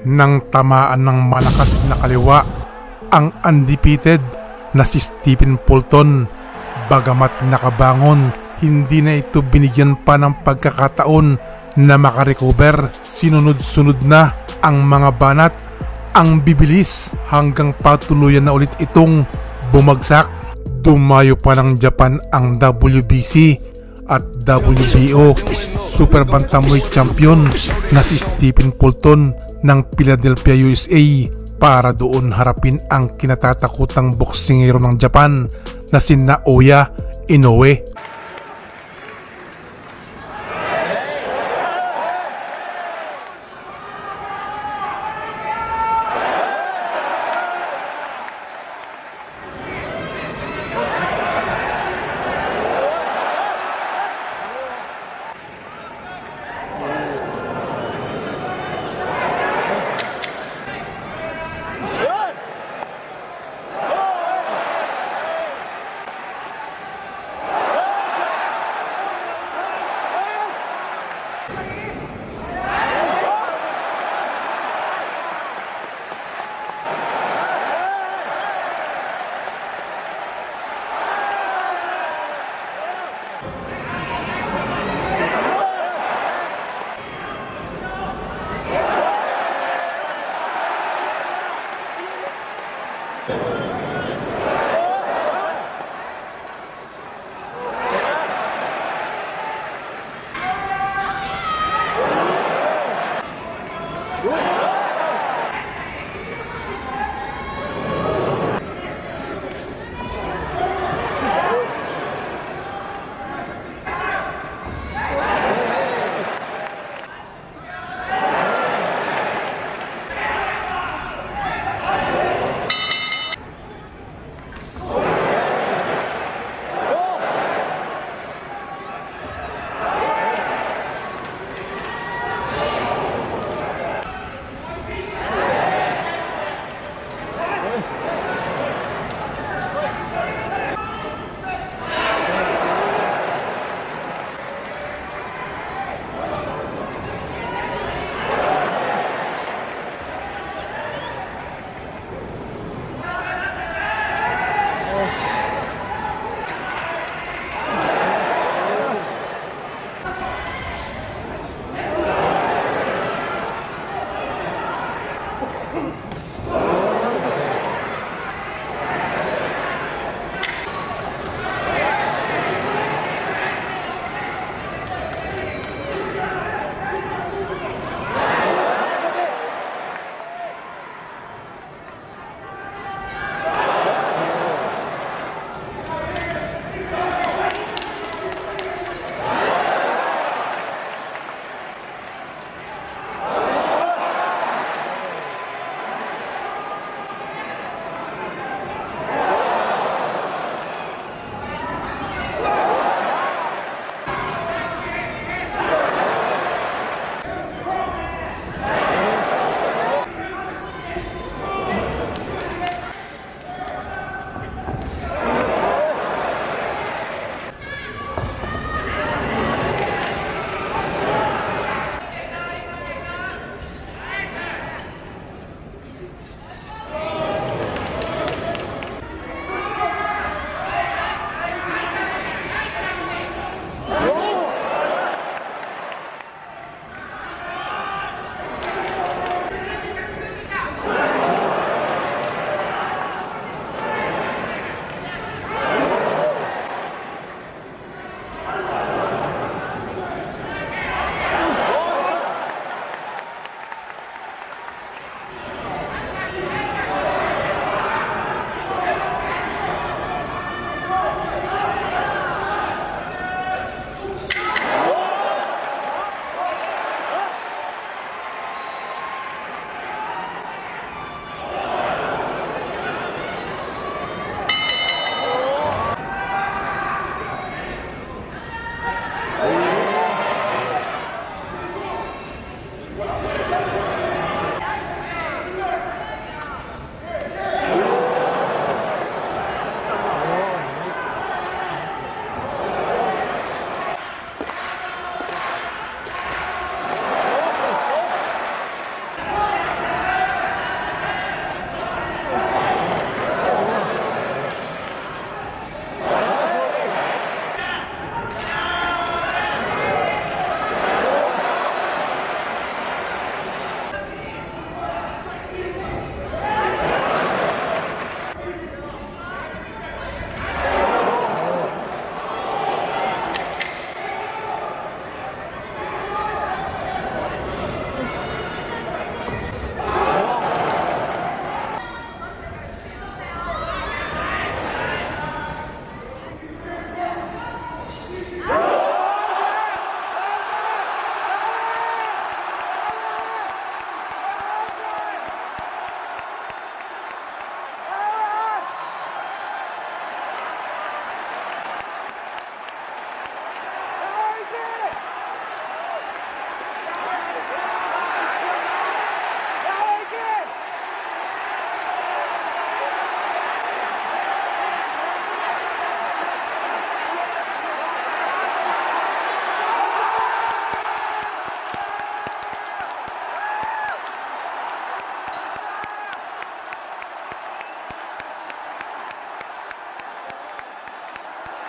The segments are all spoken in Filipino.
nang tamaan ng malakas na kaliwa ang undefeated na si Stephen Fulton. Bagamat nakabangon, hindi na ito binigyan pa ng pagkakataon na makarecover. Sinunod-sunod na ang mga banat, ang bibilis hanggang patuluyan na ulit itong bumagsak. Dumayo pa ng Japan ang WBC at WBO Super Bantamweight Champion na si Stephen Fulton ng Philadelphia, USA para doon harapin ang kinatatakutang boksingero ng Japan na si Naoya Inoue.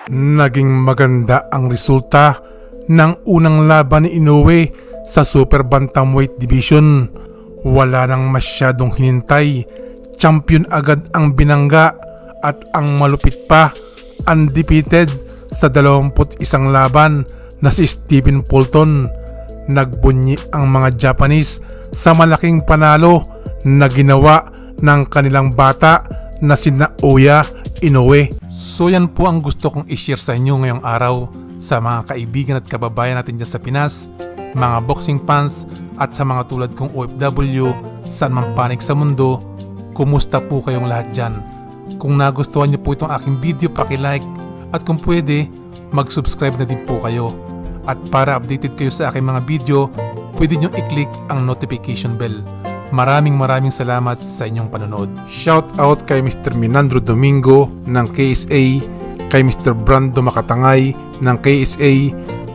Naging maganda ang resulta ng unang laban ni Inoue sa Super Bantamweight Division. Wala nang masyadong hinintay, champion agad ang binangga at ang malupit pa, undefeated sa 21 laban na si Stephen Fulton. Nagbunyi ang mga Japanese sa malaking panalo na ginawa ng kanilang bata na si Naoya Inoue. So yan po ang gusto kong i-share sa inyo ngayong araw sa mga kaibigan at kababayan natin dyan sa Pinas, mga boxing fans at sa mga tulad kong OFW saan man panig sa mundo. Kumusta po kayong lahat dyan? Kung nagustuhan niyo po itong aking video, paki-like at kung pwede, mag-subscribe na din po kayo. At para updated kayo sa aking mga video, pwede nyo i-click ang notification bell. Maraming salamat sa inyong panonood. Shout out kay Mr. Minandro Domingo ng KSA, kay Mr. Brando Makatangay ng KSA,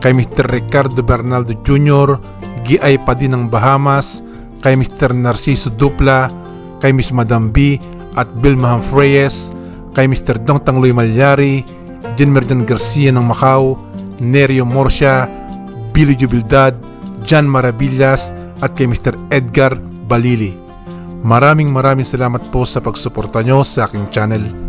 kay Mr. Ricardo Bernaldo Jr., Giay pa din ng Bahamas, kay Mr. Narciso Dupla, kay Miss Madam B at Bilma Reyes, kay Mr. Dong Tangloy Malyari, Jen Merdan Garcia ng Macau, Nerio Morcia, Billy Jubildad, Jan Maravillas at kay Mr. Edgar Balili. Maraming salamat po sa pagsuporta nyo sa aking channel.